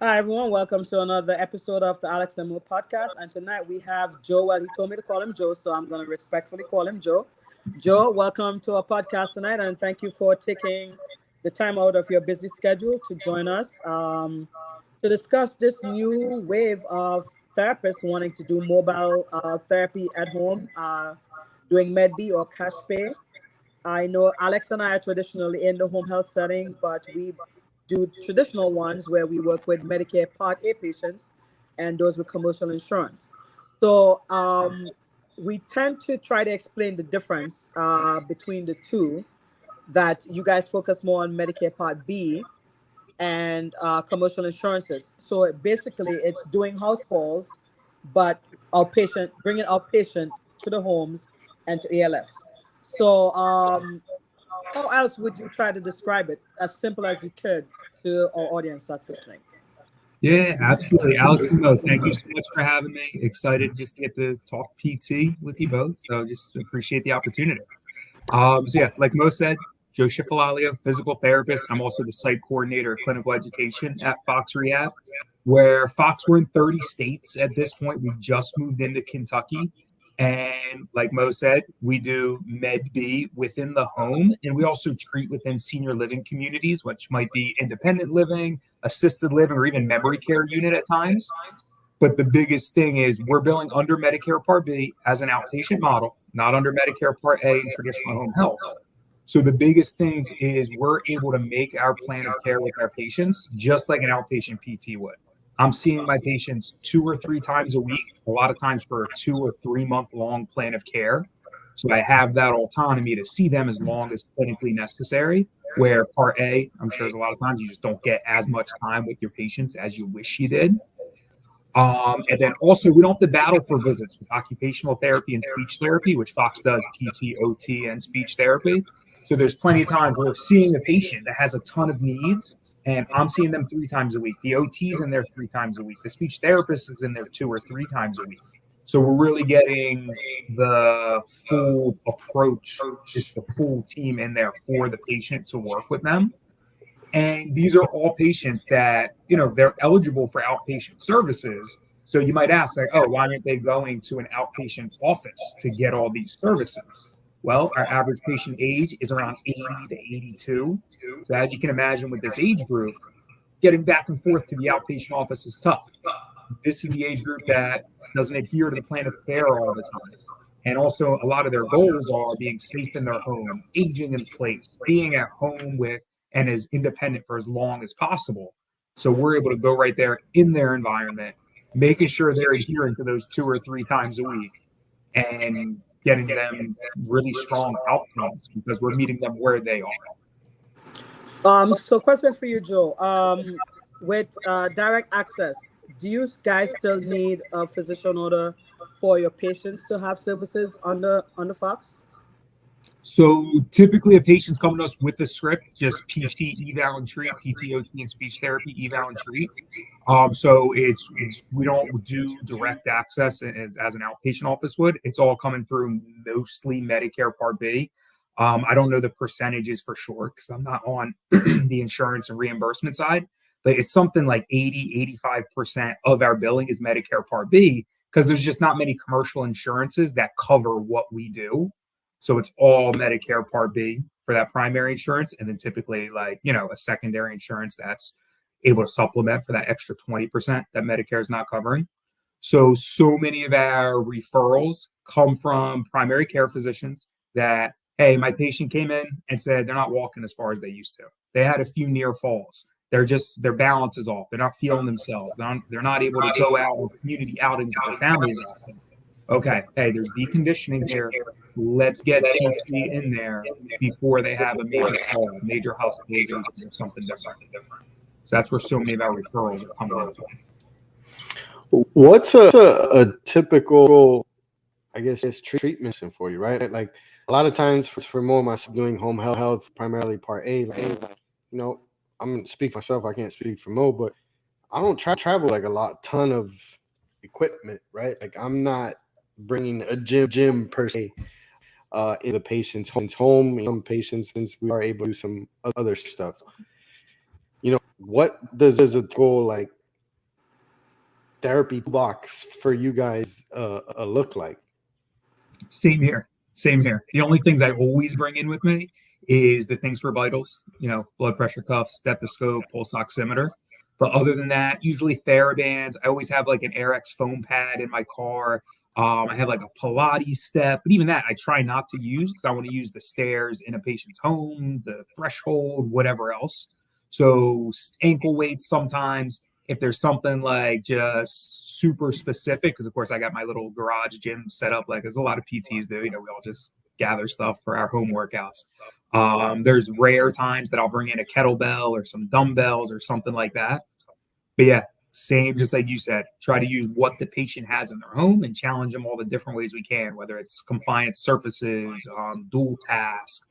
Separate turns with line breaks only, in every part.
Hi, everyone. Welcome to another episode of the Alex and Mo podcast. And tonight we have Joe. Well, he told me to call him Joe, so I'm going to respectfully call him Joe. Joe, welcome to our podcast tonight, and thank you for taking the time out of your busy schedule to join us to discuss this new wave of therapists wanting to do mobile therapy at home, doing MedB or cash pay. I know Alex and I are traditionally in the home health setting, but we do traditional ones where we work with Medicare Part A patients and those with commercial insurance. So we tend to try to explain the difference between the two, that you guys focus more on Medicare Part B and commercial insurances. So basically, it's doing house calls, but bringing outpatient to the homes and to ALFs. So how else would you try to describe it as simple as you could to our audience that's listening?
Yeah, absolutely. Alex and Mo, thank you so much for having me. Excited just to get to talk PT with you both. So just appreciate the opportunity. Like Mo said, Joe Cifaloglio, physical therapist. I'm also the site coordinator of clinical education at Fox Rehab, where Fox, we're in 30 states at this point. We just moved into Kentucky. And like Mo said, we do Med B within the home, and we also treat within senior living communities, which might be independent living, assisted living, or even memory care unit at times. But the biggest thing is we're billing under Medicare Part B as an outpatient model, not under Medicare Part A and traditional home health. So the biggest things is we're able to make our plan of care with our patients just like an outpatient PT would. I'm seeing my patients 2 or 3 times a week, a lot of times for a 2 or 3 month long plan of care. So I have that autonomy to see them as long as clinically necessary. Where Part A, I'm sure there's a lot of times you just don't get as much time with your patients as you wish you did. And then also, we don't have to battle for visits with occupational therapy and speech therapy, which Fox does PT, OT, and speech therapy. So there's plenty of times where we're seeing a patient that has a ton of needs, and I'm seeing them 3 times a week. The OT's in there 3 times a week. The speech therapist is in there 2 or 3 times a week. So we're really getting the full approach, just the full team in there for the patient to work with them. And these are all patients that, they're eligible for outpatient services. So you might ask, like, oh, why aren't they going to an outpatient office to get all these services? Well, our average patient age is around 80 to 82. So as you can imagine with this age group, getting back and forth to the outpatient office is tough. This is the age group that doesn't adhere to the plan of care all the time. And also, a lot of their goals are being safe in their home, aging in place, being at home with and as independent for as long as possible. So we're able to go right there in their environment, making sure they're adhering to those 2 or 3 times a week and getting them really strong outcomes because we're meeting them where they are.
So question for you, Joe. With direct access, do you guys still need a physician order for your patients to have services on the Fox?
So typically a patient's coming to us with a script, just PT, eval, and treat, PTOT and speech therapy, eval, and treat. So it's we don't do direct access as an outpatient office would. It's all coming through mostly Medicare Part B. I don't know the percentages for sure because I'm not on the insurance and reimbursement side, but it's something like 80-85% of our billing is Medicare Part B because there's just not many commercial insurances that cover what we do. So it's all Medicare Part B for that primary insurance, and then typically a secondary insurance that's able to supplement for that extra 20% that Medicare is not covering. So many of our referrals come from primary care physicians that, hey, my patient came in and said they're not walking as far as they used to. They had a few near falls. Their balance is off. They're not feeling themselves. They're not able to go out with community outings with their families. Okay, hey, there's deconditioning here. Let's get PT in there before they have a major fall, major hospitalization, or something different. So that's where so many of our referrals are coming in from.
What's a typical, I guess, treatment for you, right? Like a lot of times for more of myself doing home health, primarily Part A, I'm gonna speak for myself. I can't speak for Mo, but I don't travel like a ton of equipment, right? Like I'm not bringing a gym per se in the patient's home. Some patients, we are able to do some other stuff. What does a goal like therapy box for you guys look like?
Same here. Same here. The only things I always bring in with me is the things for vitals, blood pressure cuff, stethoscope, pulse oximeter. But other than that, usually TheraBands. I always have like an AirX foam pad in my car. I have like a Pilates step, but even that I try not to use because I want to use the stairs in a patient's home, the threshold, whatever else. So ankle weights sometimes. If there's something like just super specific, because of course I got my little garage gym set up, like there's a lot of PTs do, we all just gather stuff for our home workouts. There's rare times that I'll bring in a kettlebell or some dumbbells or something like that. But yeah, same, just like you said, try to use what the patient has in their home and challenge them all the different ways we can, whether it's compliance surfaces, dual task,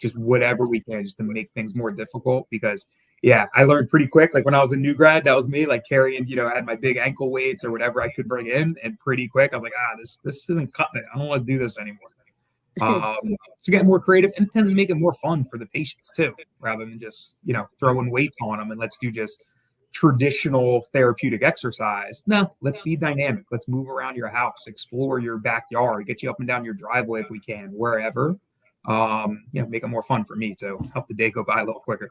just whatever we can just to make things more difficult. Because yeah, I learned pretty quick. Like when I was a new grad, that was me, like carrying, I had my big ankle weights or whatever I could bring in, and pretty quick I was like, this isn't cutting it. I don't want to do this anymore. So get more creative, and it tends to make it more fun for the patients too, rather than just, throwing weights on them and let's do just traditional therapeutic exercise. No, let's be dynamic. Let's move around your house, explore your backyard, get you up and down your driveway if we can, wherever. Make it more fun for me to help the day go by a little quicker.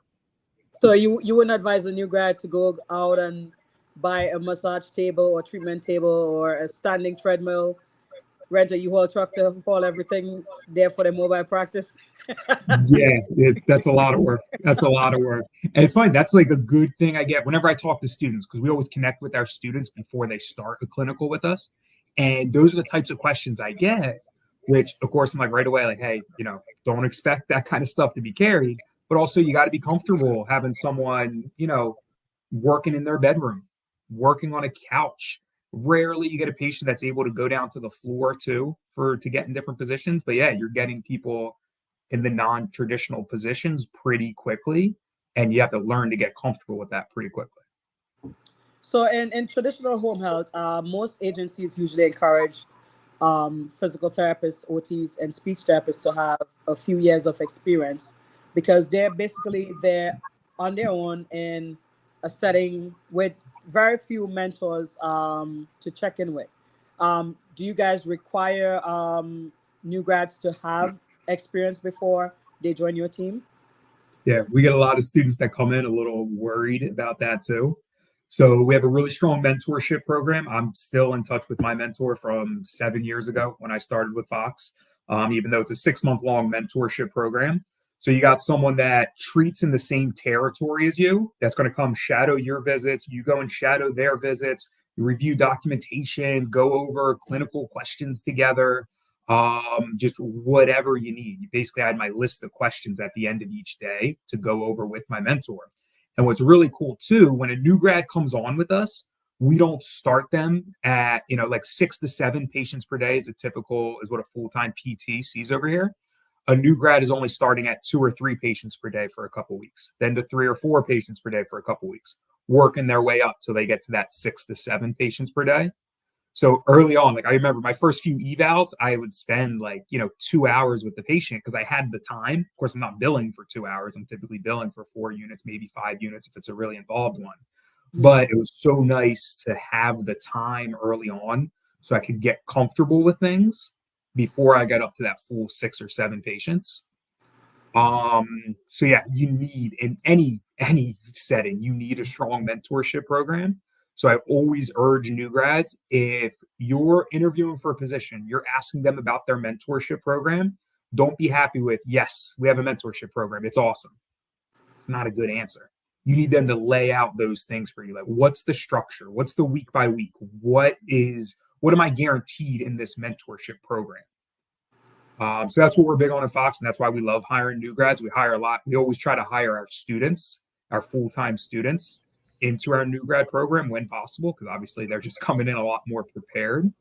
So you wouldn't advise a new grad to go out and buy a massage table or treatment table or a standing treadmill, rent a U-Haul truck to haul everything there for the mobile practice?
Yeah, that's a lot of work. That's a lot of work. And it's funny, that's like a good thing I get whenever I talk to students, because we always connect with our students before they start a clinical with us. And those are the types of questions I get, which of course I'm like right away, like, hey, don't expect that kind of stuff to be carried. But also you got to be comfortable having someone, working in their bedroom, working on a couch. Rarely you get a patient that's able to go down to the floor too to get in different positions. But yeah, you're getting people in the non-traditional positions pretty quickly, and you have to learn to get comfortable with that pretty quickly.
So in traditional home health, most agencies usually encourage physical therapists, OTs, and speech therapists to have a few years of experience, because they're basically there on their own in a setting with very few mentors to check in with. Do you guys require new grads to have experience before they join your team?
Yeah, we get a lot of students that come in a little worried about that too. So we have a really strong mentorship program. I'm still in touch with my mentor from 7 years ago when I started with Fox, even though it's a 6-month-long mentorship program. So you got someone that treats in the same territory as you, that's going to come shadow your visits. You go and shadow their visits. You review documentation, go over clinical questions together, just whatever you need. Basically, I had my list of questions at the end of each day to go over with my mentor. And what's really cool too, when a new grad comes on with us, we don't start them at, like 6 to 7 patients per day is what a full-time PT sees over here. A new grad is only starting at 2 or 3 patients per day for a couple weeks, then to 3 or 4 patients per day for a couple weeks, working their way up till they get to that 6 to 7 patients per day. So early on, like I remember my first few evals, I would spend 2 hours with the patient because I had the time. Of course, I'm not billing for 2 hours. I'm typically billing for 4 units, maybe 5 units if it's a really involved one. But it was so nice to have the time early on so I could get comfortable with things before I got up to that full 6 or 7 patients. So yeah, you need in any setting, you need a strong mentorship program. So I always urge new grads, if you're interviewing for a position, you're asking them about their mentorship program, don't be happy with, yes, we have a mentorship program, it's awesome. It's not a good answer. You need them to lay out those things for you. Like, what's the structure? What's the week by week? What am I guaranteed in this mentorship program? So that's what we're big on at Fox, and that's why we love hiring new grads. We hire a lot. We always try to hire our students, our full-time students, into our new grad program when possible, because obviously they're just coming in a lot more prepared.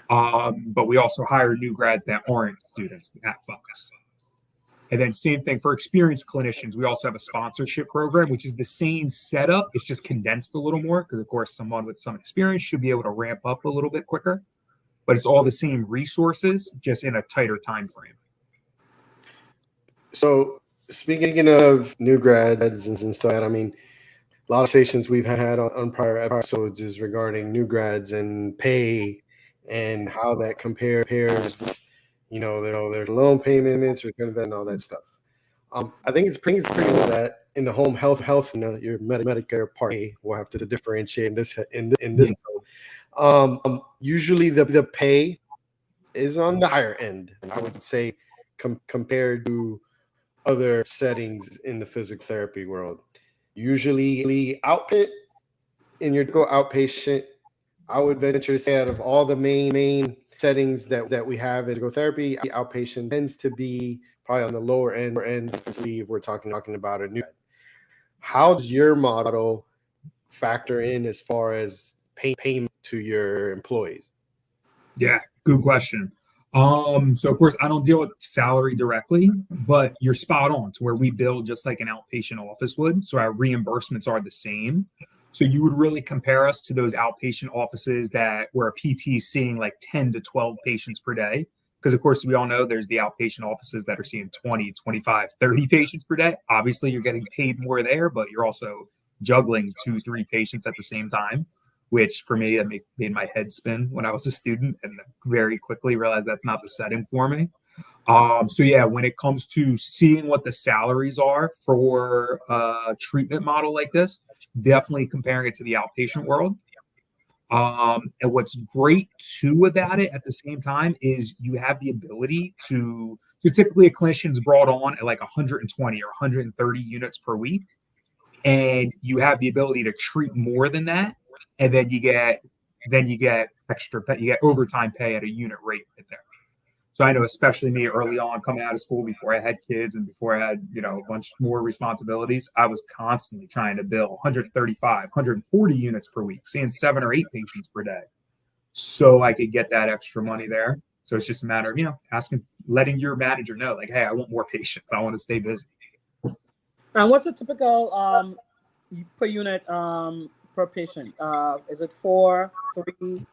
But we also hire new grads that aren't students at Fox. And then same thing for experienced clinicians. We also have a sponsorship program, which is the same setup. It's just condensed a little more because, of course, someone with some experience should be able to ramp up a little bit quicker. But it's all the same resources, just in a tighter time frame.
So speaking of new grads and stuff, I mean, a lot of stations we've had on prior episodes is regarding new grads and pay and how that compares with, their loan payments or kind of that and all that stuff. I think it's pretty cool that in the home health, your Medicare Part A, we'll have to differentiate in this. Usually the pay is on the higher end, I would say, compared to other settings in the physical therapy world. Usually outpatient, in your typical outpatient, I would venture to say out of all the main settings that we have in physical therapy, outpatient tends to be probably on the lower end, especially if we're talking about a new. How does your model factor in as far as payment to your employees?
Yeah, good question. So of course I don't deal with salary directly, but you're spot on to where we bill just like an outpatient office would. So our reimbursements are the same. So you would really compare us to those outpatient offices where a PT is seeing like 10 to 12 patients per day. Because of course we all know there's the outpatient offices that are seeing 20, 25, 30 patients per day. Obviously you're getting paid more there, but you're also juggling 2, 3 patients at the same time, which for me, it made my head spin when I was a student and very quickly realized that's not the setting for me. So yeah, when it comes to seeing what the salaries are for a treatment model like this, definitely comparing it to the outpatient world. And what's great too about it at the same time is you have the ability so typically a clinician's brought on at like 120 or 130 units per week. And you have the ability to treat more than that. And then you get extra pay, you get overtime pay at a unit rate right there. So I know, especially me early on coming out of school before I had kids and before I had, a bunch more responsibilities, I was constantly trying to bill 135, 140 units per week, seeing 7 or 8 patients per day. So I could get that extra money there. So it's just a matter of, letting your manager know, like, hey, I want more patients. I want to stay busy.
And what's the typical per unit per patient? Is it 4, 3?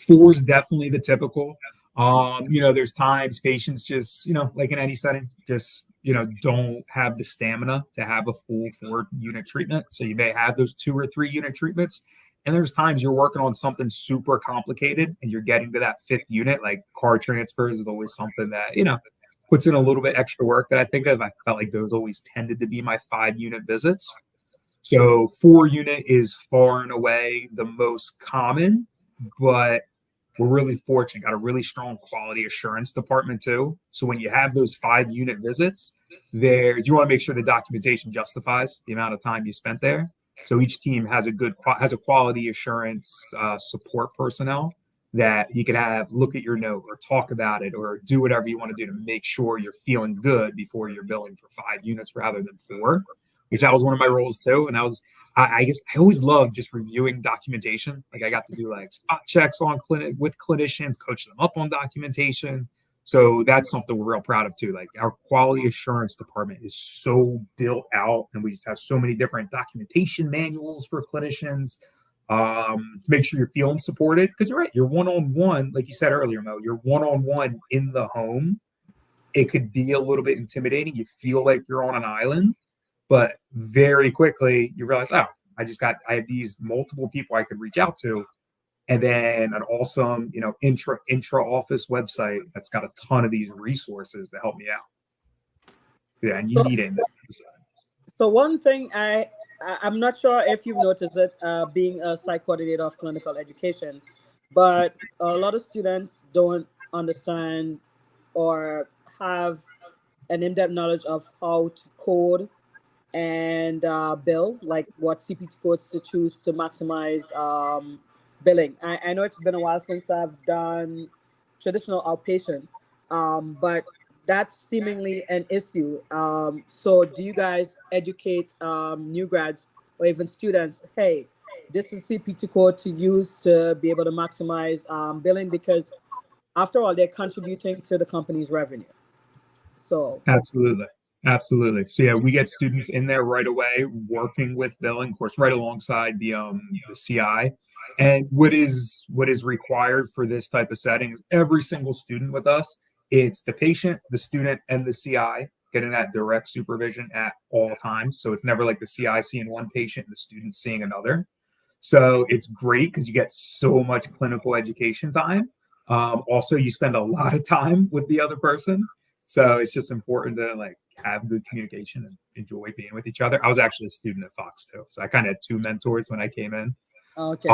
4 is definitely the typical. There's times patients just, like in any setting, just, don't have the stamina to have a full 4-unit treatment. So you may have those 2 or 3 unit treatments. And there's times you're working on something super complicated and you're getting to that 5th unit, like car transfers is always something that, puts in a little bit extra work that I think of. I felt like those always tended to be my 5-unit visits. So 4-unit is far and away the most common, but we're really fortunate, got a really strong quality assurance department too. So when you have those 5-unit visits there, you want to make sure the documentation justifies the amount of time you spent there. So each team has a quality assurance support personnel that you could have look at your note or talk about it or do whatever you want to do to make sure you're feeling good before you're billing for 5 units rather than 4, which that was one of my roles too. And I guess I always loved just reviewing documentation. Like I got to do like spot checks with clinicians, coach them up on documentation. So that's something we're real proud of too. Like our quality assurance department is so built out and we just have so many different documentation manuals for clinicians. To make sure you're feeling supported, because you're right, you're one-on-one, like you said earlier, Mo, you're one-on-one in the home. It could be a little bit intimidating. You feel like you're on an island, but very quickly you realize, I have these multiple people I could reach out to, and then an awesome, intra-office website that's got a ton of these resources to help me out. Yeah, and you need it in this episode.
So one thing I'm not sure if you've noticed it, being a psych coordinator of clinical education, but a lot of students don't understand or have an in-depth knowledge of how to code and bill, like what CPT codes to choose to maximize billing. I know it's been a while since I've done traditional outpatient, but that's seemingly an issue. So do you guys educate new grads or even students, hey, this is CPT code to use to be able to maximize billing, because after all, they're contributing to the company's revenue. So
Absolutely. So yeah, we get students in there right away working with billing, of course, right alongside the CI. And what is required for this type of setting is every single student with us, it's the patient, the student, and the CI getting that direct supervision at all times. So it's never like the CI seeing one patient and the student seeing another. So it's great because you get so much clinical education time. Also, you spend a lot of time with the other person. So it's just important to like have good communication and enjoy being with each other. I was actually a student at Fox too. So I kind of had two mentors when I came in.
Okay.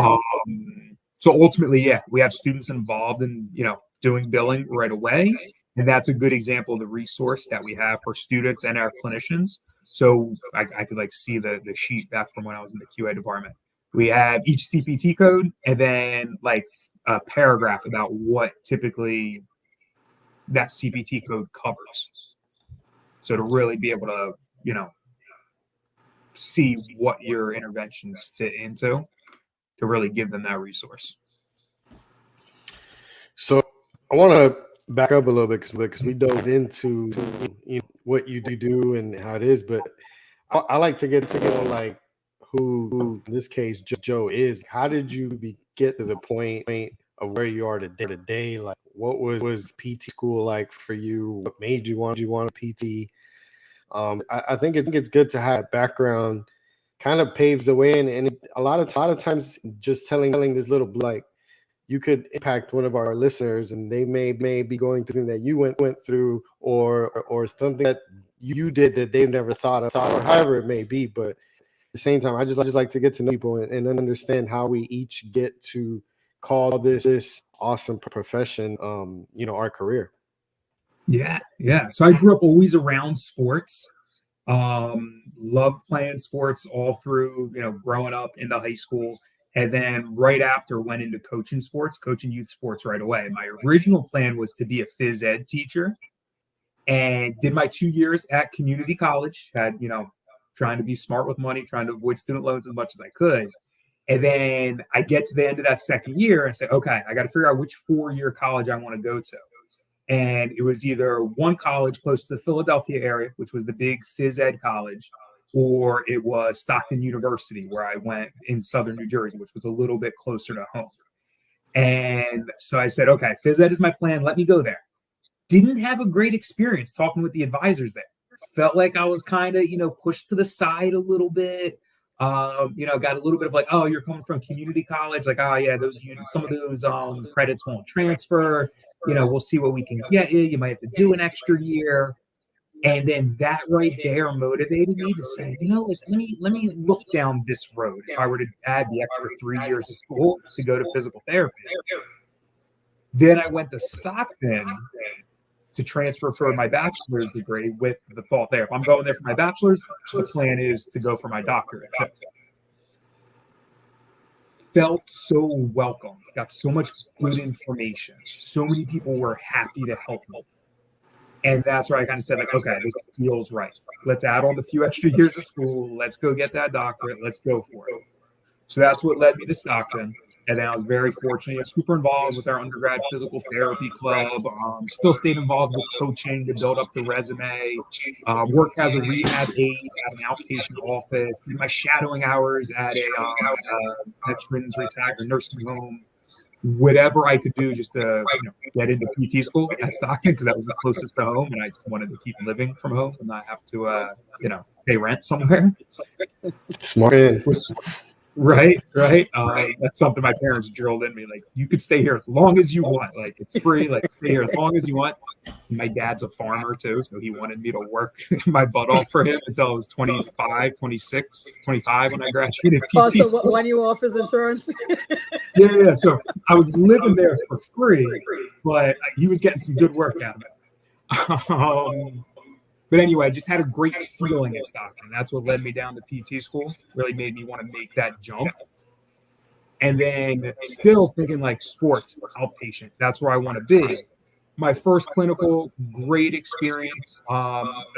So ultimately, yeah, we have students involved in, doing billing right away. And that's a good example of the resource that we have for students and our clinicians. So I could like see the sheet back from when I was in the QA department. We have each CPT code and then like a paragraph about what typically that CPT code covers. So to really be able to, see what your interventions fit into to really give them that resource.
So I want to back up a little bit because we dove into what you do and how it is, but I like to get to know like who in this case Joe is. How did you get to the point of where you are today? Like what was PT school like for you? What made you want a PT? I think it's good to have background, kind of paves the way, and a lot of times just telling this little like you could impact one of our listeners, and they may be going through something that you went through, or something that you did that they've never thought of, or however it may be. But at the same time, I just like to get to know people and understand how we each get to call this awesome profession, our career.
Yeah. So I grew up always around sports. Loved playing sports all through, growing up into high school. And then right after went into coaching youth sports right away. My original plan was to be a phys ed teacher and did my 2 years at community college, had, trying to be smart with money, trying to avoid student loans as much as I could. And then I get to the end of that second year and say, okay, I got to figure out which 4-year college I want to go to. And it was either one college close to the Philadelphia area, which was the big phys ed college, or it was Stockton University, where I went in southern New Jersey, which was a little bit closer to home. And so I said, okay, phys ed is my plan. Let me go there. Didn't have a great experience talking with the advisors there. Felt like I was kind of, pushed to the side a little bit. Got a little bit of like, oh, you're coming from community college. Like, oh, yeah, some of those credits won't transfer. We'll see what we can get you. You might have to do an extra year. And then that right there motivated me to say, let me look down this road. If I were to add the extra 3 years of school to go to physical therapy. Then I went to Stockton to transfer for my bachelor's degree with the thought there. If I'm going there for my bachelor's, the plan is to go for my doctorate. Felt so welcome, got so much good information. So many people were happy to help me. And that's where I kind of said, like, okay, this feels right. Let's add on the few extra years of school. Let's go get that doctorate. Let's go for it. So that's what led me to Stockton. And then I was very fortunate, super involved with our undergrad physical therapy club, still stayed involved with coaching to build up the resume, worked as a rehab aide at an outpatient office, did my shadowing hours at a veterans retired nursing home, whatever I could do just to get into PT school at Stockton because that was the closest to home, and I just wanted to keep living from home and not have to, pay rent somewhere.
Smart.
Right. That's something my parents drilled in me. Like, you could stay here as long as you want. Like, it's free. Like, stay here as long as you want. My dad's a farmer too, so he wanted me to work my butt off for him until I was 25, 26, 25 when I graduated PT
school. So when you off his insurance?
Yeah. So I was living there for free, but he was getting some good work out of it. But anyway, I just had a great feeling at Stockton. That's what led me down to PT school, really made me want to make that jump. And then still thinking like sports, outpatient, that's where I want to be. My first clinical, great experience,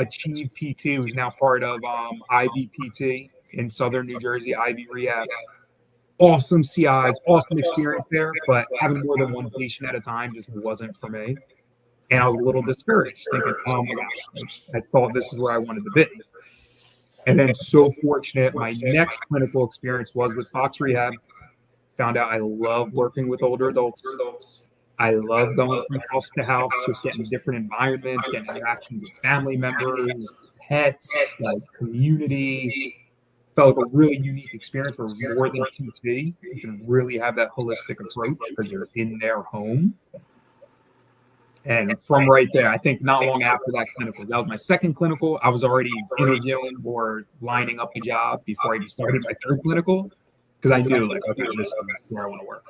Achieve PT, who's now part of IVPT in southern New Jersey, IV Rehab. Awesome CIs, awesome experience there, but having more than one patient at a time just wasn't for me. And I was a little discouraged, thinking, oh my gosh, I thought this is where I wanted to be. And then so fortunate, my next clinical experience was with Fox Rehab. Found out I love working with older adults. I love going from house to house, just getting different environments, getting interaction with family members, pets, like community. Felt like a really unique experience where it was more than PT. You can really have that holistic approach because you're in their home. And from right there, I think not long after that clinical, that was my second clinical. I was already interviewing or lining up a job before I even started my third clinical because I knew, like, okay, this is where I want to work.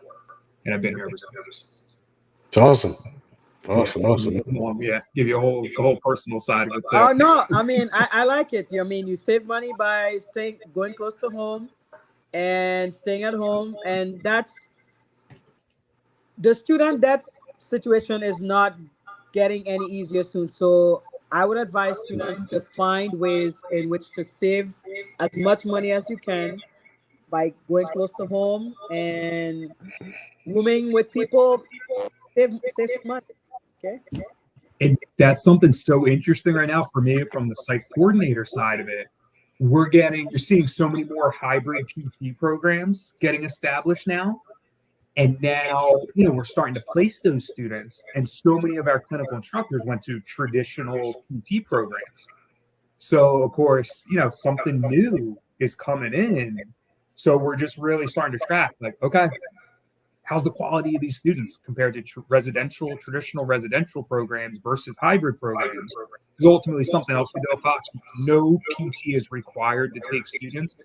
And I've been here ever since.
It's awesome. Awesome.
Yeah, give you a whole personal side of it too.
Oh no, I mean I like it. I mean you save money by going close to home and staying at home, and that's the student debt situation is not getting any easier soon. So I would advise students to find ways in which to save as much money as you can by going close to home and rooming with people. Save some money. Okay.
And that's something so interesting right now for me from the site coordinator side of it. You're seeing so many more hybrid PT programs getting established now. And now, we're starting to place those students. And so many of our clinical instructors went to traditional PT programs. So, of course, something new is coming in. So we're just really starting to track, like, okay, how's the quality of these students compared to traditional residential programs versus hybrid programs? Because ultimately, something else to know, Fox, no PT is required to take students.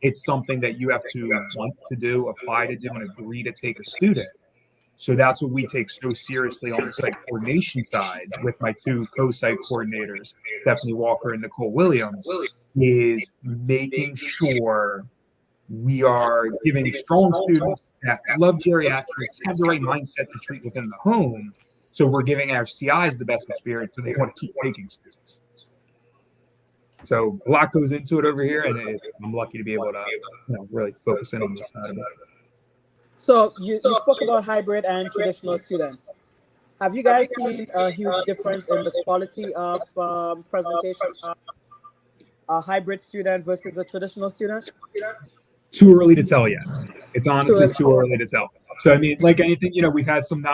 It's something that you have to want to do, apply to do, and agree to take a student. So that's what we take so seriously on the site coordination side with my two co-site coordinators, Stephanie Walker and Nicole Williams, is making sure we are giving strong students that love geriatrics, have the right mindset to treat within the home. So we're giving our CIs the best experience, so they want to keep taking students. So a lot goes into it over here, and I'm lucky to be able to really focus in on this side of it.
So you spoke about hybrid and traditional students. Have you guys seen a huge difference in the quality of presentation of a hybrid student versus a traditional student?
Too early to tell yet. It's honestly too early to tell. So I mean, like anything, we've had some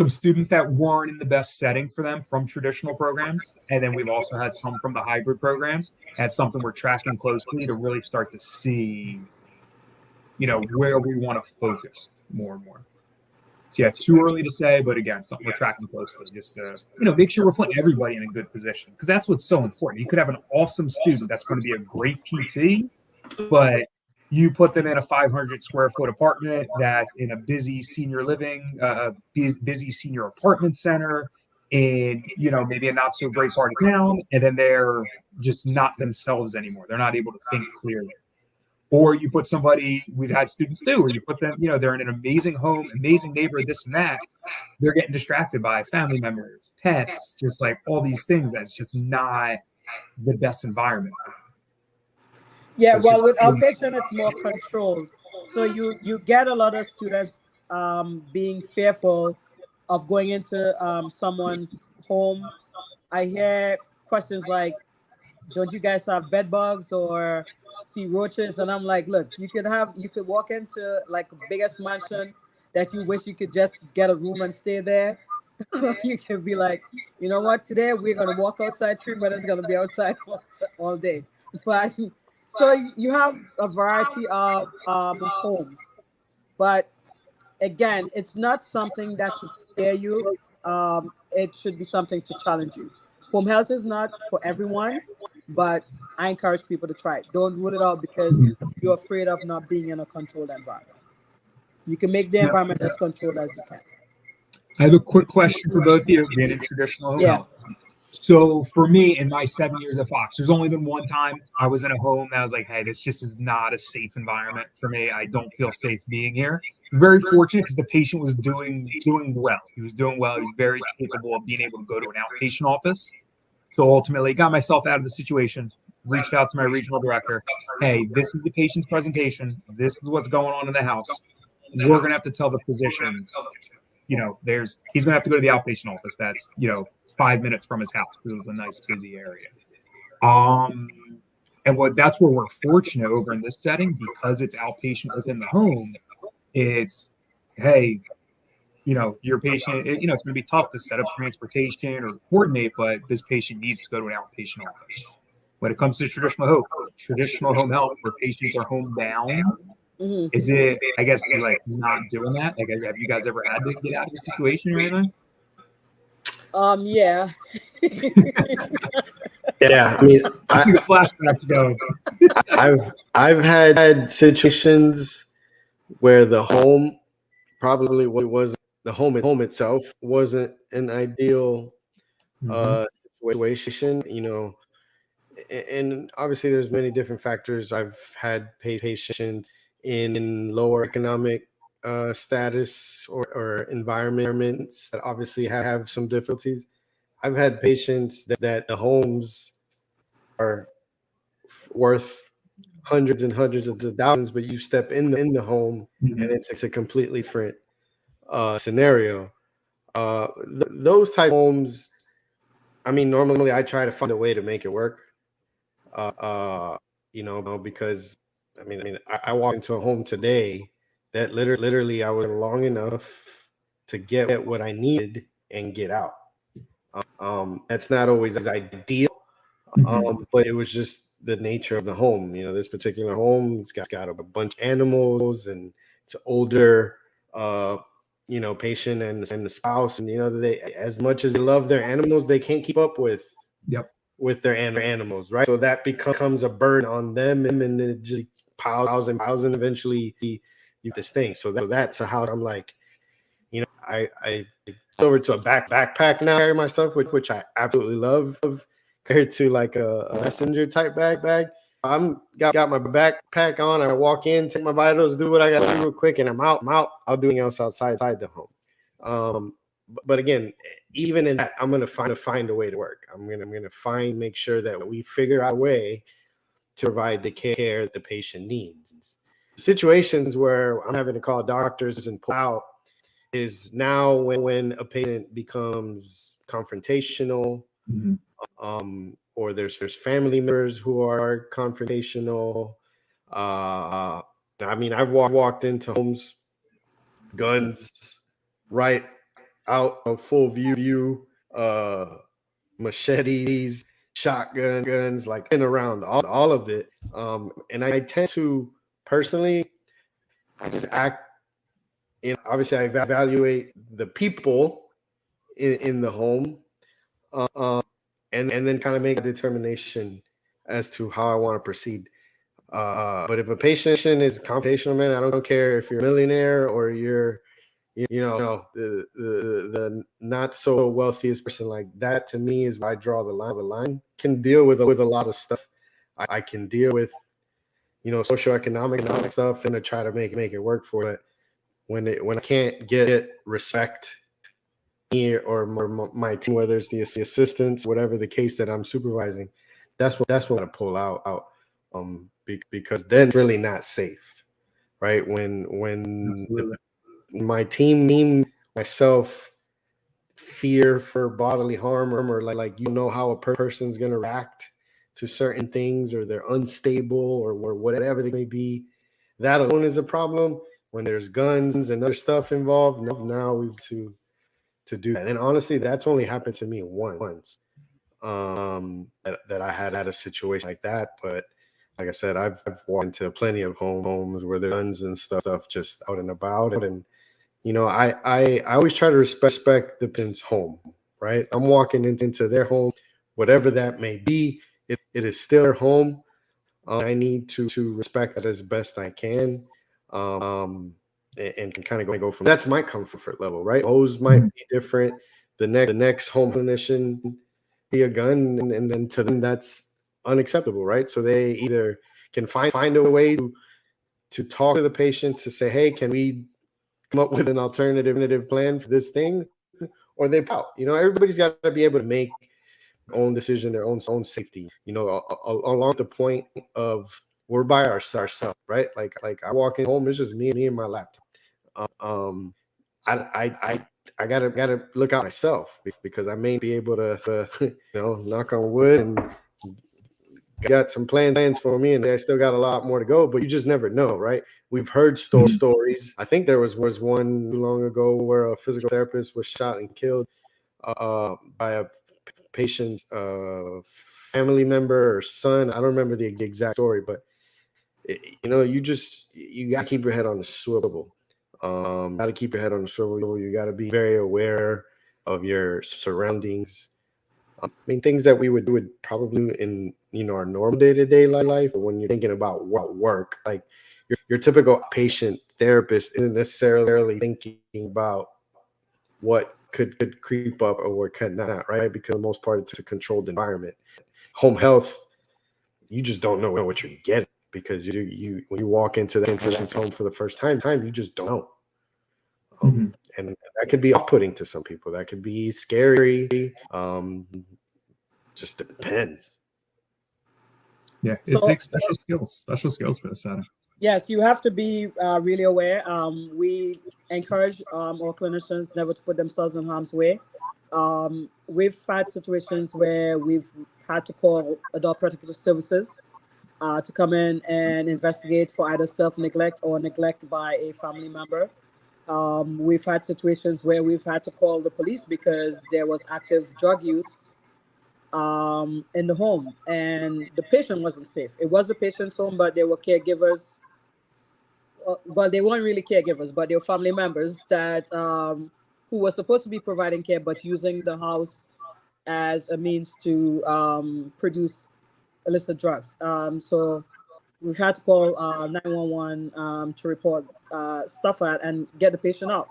students that weren't in the best setting for them from traditional programs, and then we've also had some from the hybrid programs. That's something we're tracking closely to really start to see, where we want to focus more and more. So yeah, too early to say, but again, something we're tracking closely just to make sure we're putting everybody in a good position, because that's what's so important. You could have an awesome student that's going to be a great PT, but you put them in a 500 square foot apartment that's in a busy senior living, busy senior apartment center in, maybe a not so great part of town, and then they're just not themselves anymore. They're not able to think clearly. Or you put somebody, we've had students too, where you put them, they're in an amazing home, amazing neighbor, this and that. They're getting distracted by family members, pets, just like all these things. That's just not the best environment.
Yeah, well, with outpatient, it's more controlled. So you get a lot of students being fearful of going into someone's home. I hear questions like, don't you guys have bed bugs or see roaches? And I'm like, look, you could walk into like the biggest mansion that you wish you could just get a room and stay there. You can be like, you know what, today we're going to walk outside, 3 minutes going to be outside all day. But so you have a variety of homes, but again, it's not something that should scare you. It should be something to challenge you. Home health is not for everyone, but I encourage people to try it. Don't rule it out because you're afraid of not being in a controlled environment. You can make the environment as controlled as you can.
I have a quick question for both of you, being in traditional home health. So for me, in my 7 years at Fox, there's only been one time I was in a home that I was like, hey, this just is not a safe environment for me. I don't feel safe being here. Very fortunate because the patient was doing well. He was doing well. He was very capable of being able to go to an outpatient office. So ultimately, got myself out of the situation, reached out to my regional director. Hey, this is the patient's presentation. This is what's going on in the house. We're going to have to tell the physician, he's going to have to go to the outpatient office that's, 5 minutes from his house because it was a nice busy area. And that's where we're fortunate over in this setting because it's outpatient within the home. It's, hey, your patient, it's going to be tough to set up transportation or coordinate, but this patient needs to go to an outpatient office. When it comes to traditional home health, where patients are homebound, is it, I guess, like not doing that? Like, have you guys ever had to get out of the situation or anything?
Yeah.
Yeah, I mean,
I see the flashbacks going.
I've had situations where the home probably wasn't the home itself wasn't an ideal situation, and obviously there's many different factors. I've had patients in lower economic status or environments that obviously have some difficulties. I've had patients that the homes are worth hundreds and hundreds of thousands, but you step in the home and it's a completely different scenario. Those type of homes, I mean, normally I try to find a way to make it work. Because I walked into a home today that literally I was long enough to get what I needed and get out. That's not always ideal, but it was just the nature of the home. This particular home, it's got a bunch of animals, and it's an older, patient and the spouse, and they, as much as they love their animals, they can't keep up with their animals, right? So that becomes a burden on them, and it just piles and piles, and eventually you get this thing. So that's a house. I'm like, I over to a backpack now, carry my stuff, which I absolutely love, compared to like a messenger type bag. I'm got my backpack on. I walk in, take my vitals, do what I got to do real quick, and I'm out. I'll do anything else outside the home. But again, even in that, I'm gonna find a way to work. I'm gonna make sure that we figure out a way to provide the care that the patient needs. Situations where I'm having to call doctors and pull out is now when a patient becomes confrontational, or there's family members who are confrontational. I mean, I've walked into homes, guns right out of full view, machetes, shotguns, like in around all of it. And I tend to personally, I just act. Obviously, I evaluate the people in the home, and then kind of make a determination as to how I want to proceed. But if a patient is confrontational, man, I don't care if you're a millionaire or you're, the not so wealthiest person. Like that, to me, is where I draw the line. The line can deal with a lot of stuff. I can deal with, socioeconomic stuff, and to try to make it work for it. When I can't get respect, me or my team, whether it's the assistants, whatever the case that I'm supervising, that's when I pull out. Because then it's really not safe, right? When my team, myself, fear for bodily harm, or like how a person's gonna react to certain things, or they're unstable, or whatever they may be, that alone is a problem. When there's guns and other stuff involved, now we've to do that. And honestly, that's only happened to me once. That I had a situation like that. But like I said, I've walked into plenty of homes where there's guns and stuff just out and about. And I always try to respect the patient's home, right? I'm walking into their home, whatever that may be. It is still their home. I need to respect that as best I can, and can kind of go from. That's my comfort level, right? Hoes might be different. The next home clinician see a gun, and then to them that's unacceptable, right? So they either can find a way to talk to the patient to say, hey, can we come up with an alternative plan for this thing, or they pout. Everybody's got to be able to make their own decision, their own safety. Along the point of we're by ourselves, right? Like I walk in home, it's just me and my laptop. I gotta look out myself, because I may be able to, knock on wood and got some plans for me, and I still got a lot more to go, but you just never know, right? We've heard stories. I think there was one long ago where a physical therapist was shot and killed by a patient's family member or son. I don't remember the exact story, but you got to keep your head on the swivel. Got to keep your head on the swivel. You got to be very aware of your surroundings. I mean, things that we would probably in our normal day-to-day life, but when you're thinking about what work, like your typical patient therapist isn't necessarily thinking about what could creep up or what could not, right? Because for the most part, it's a controlled environment. Home health, you just don't know what you're getting, because you when you walk into the patient's home for the first time, you just don't know. And that could be off-putting to some people. That could be scary. Just depends.
Yeah, it takes special skills for the setting.
Yes, you have to be really aware. We encourage our clinicians never to put themselves in harm's way. We've had situations where we've had to call adult protective services to come in and investigate for either self-neglect or neglect by a family member. We've had situations where we've had to call the police because there was active drug use in the home, and the patient wasn't safe. It was the patient's home, but there were caregivers. Well, they weren't really caregivers, but they were family members that who were supposed to be providing care, but using the house as a means to produce illicit drugs. So we've had to call 911 to report stuff out and get the patient out.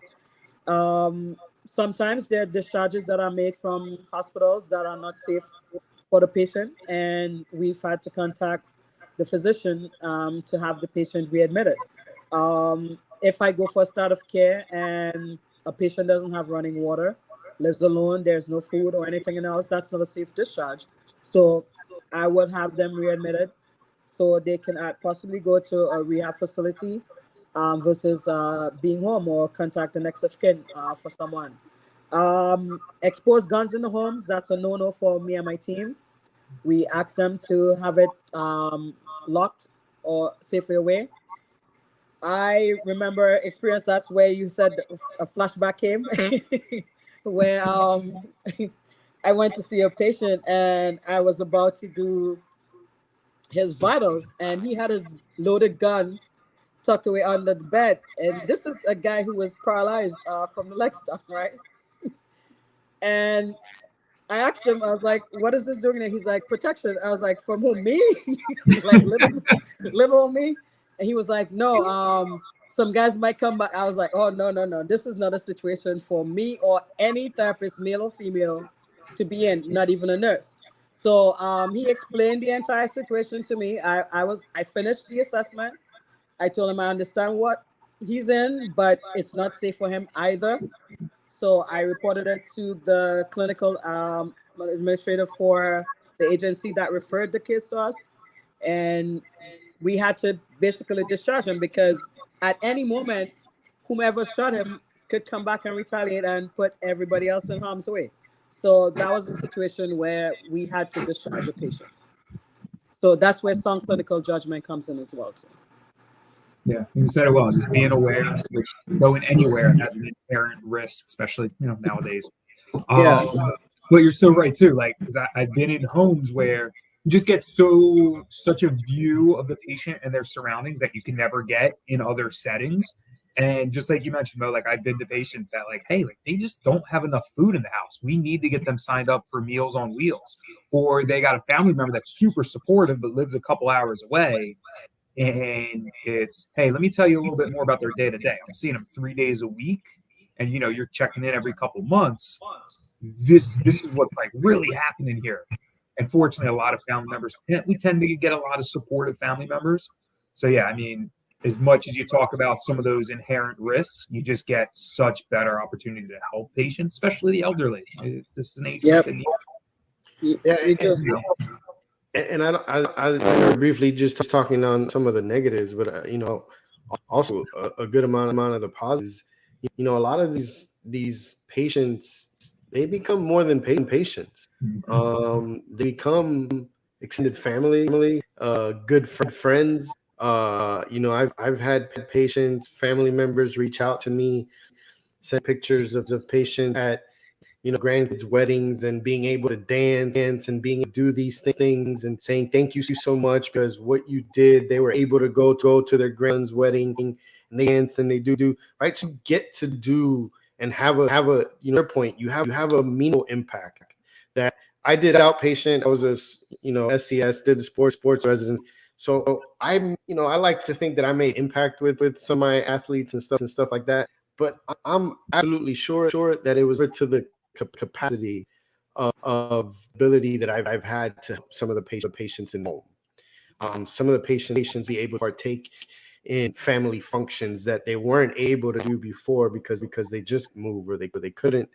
Sometimes there are discharges that are made from hospitals that are not safe for the patient, and we've had to contact the physician to have the patient readmitted. If I go for a start of care and a patient doesn't have running water, lives alone, there's no food or anything else, that's not a safe discharge. So I would have them readmitted so they can possibly go to a rehab facility versus being home or contact the next of kin for someone. Expose guns in the homes, that's a no-no for me and my team. We ask them to have it locked or safely away. I remember experience that's where you said a flashback came where I went to see a patient and I was about to do his vitals and he had his loaded gun tucked away under the bed. And this is a guy who was paralyzed from the leg stuff, right? And I asked him, I was like, what is this doing there? He's like, protection. I was like, from whom, me? Like, little on me? And he was like, no, some guys might come back. I was like, oh, no. This is not a situation for me or any therapist, male or female, to be in, not even a nurse. So he explained the entire situation to me. I finished the assessment. I told him I understand what he's in, but it's not safe for him either. So I reported it to the clinical administrator for the agency that referred the case to us. And we had to basically discharge him because at any moment, whomever shot him could come back and retaliate and put everybody else in harm's way. So that was a situation where we had to discharge the patient. So that's where some clinical judgment comes in as well. So.
Yeah, you said it well. Just being aware, which going anywhere has an inherent risk, especially nowadays.
Yeah.
But you're so right too. Like, because I've been in homes where you just get such a view of the patient and their surroundings that you can never get in other settings. And just like you mentioned, Mo, like I've been to patients that like, hey, like they just don't have enough food in the house. We need to get them signed up for Meals on Wheels, or they got a family member that's super supportive but lives a couple hours away. And it's, hey, let me tell you a little bit more about their day to day. I'm seeing them 3 days a week, and you're checking in every couple months. This is what's like really happening here. And fortunately, a lot of family members, we tend to get a lot of supportive family members. So yeah, I mean, as much as you talk about some of those inherent risks, you just get such better opportunity to help patients, especially the elderly. It's just an age group.
And I briefly just talking on some of the negatives, but also a good amount of the positives. A lot of these patients, they become more than patients. They become extended family, good friends. I've had patients, family members reach out to me, send pictures of patients at grandkids' weddings and being able to dance and being able to do these things and saying thank you so much because what you did, they were able to go to their grandson's wedding and they dance and they do right. So you get to do and have a your point. You have a meaningful impact. That I did outpatient. I was a SCS, did the sports residence. So I like to think that I made impact with some of my athletes and stuff like that. But I'm absolutely sure that it was to the capacity of ability that I've had to help some of the patients in home. Some of the patients be able to partake in family functions that they weren't able to do before because they just moved or they couldn't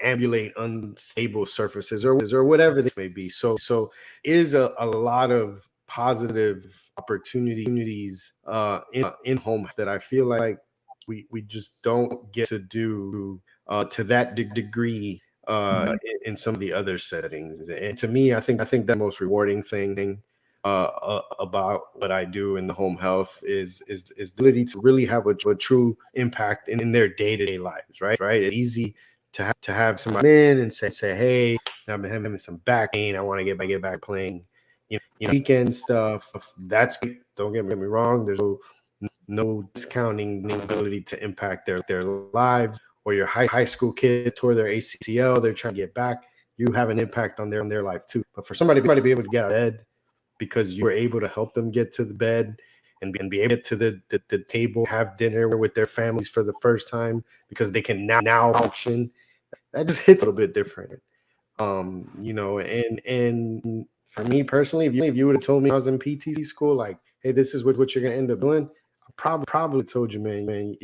ambulate unstable surfaces or whatever this may be. So is a lot of positive opportunities in home that I feel like we just don't get to do to that degree in some of the other settings. And to me, I think the most rewarding thing about what I do in the home health is the ability to really have a true impact in their day-to-day lives, right? It's easy to have somebody in and say, hey, I've been having some back pain. I want to get back playing, weekend stuff. That's great. Don't get me wrong. There's no discounting the ability to impact their lives. Or your high school kid tore their ACL, they're trying to get back. You have an impact on their life too. But for somebody to be able to get out of bed because you were able to help them get to the bed and be able to get to the table, have dinner with their families for the first time because they can now function, that just hits a little bit different. And for me personally, if you would have told me I was in PT school, like, hey, this is what you're gonna end up doing, I probably told you, man,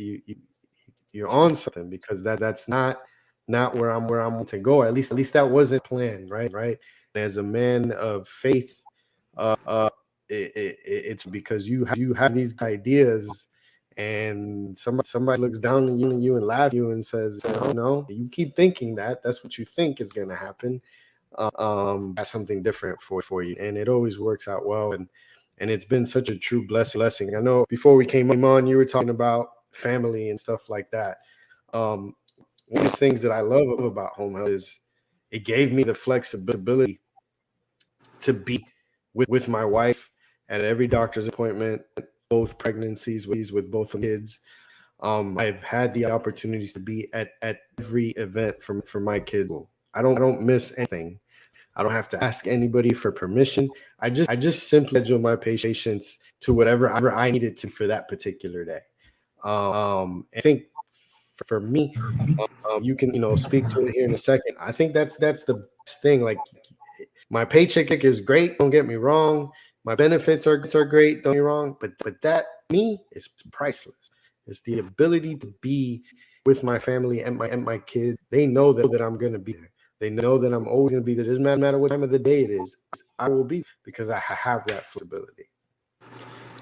you're on something because that's not where I'm to go. At least that wasn't planned, right? And as a man of faith, it's because you have these ideas, and somebody looks down on you and laughs at you and says, oh, no, you keep thinking that's what you think is going to happen. That's something different for you, and it always works out well. And it's been such a true blessing. I know before we came on, you were talking about family and stuff like that. One of the things that I love about home health is it gave me the flexibility to be with my wife at every doctor's appointment, both pregnancies with both kids. I've had the opportunities to be at every event for my kid. I don't miss anything. I don't have to ask anybody for permission. I just simply schedule my patients to whatever I needed to for that particular day. I think for me, you can speak to it here in a second. I think that's the best thing. Like, my paycheck is great. Don't get me wrong. My benefits are great. Don't get me wrong. But that me is priceless. It's the ability to be with my family and my kids. They know that I'm going to be there. They know that I'm always going to be there. It doesn't matter what time of the day it is. I will be because I have that flexibility.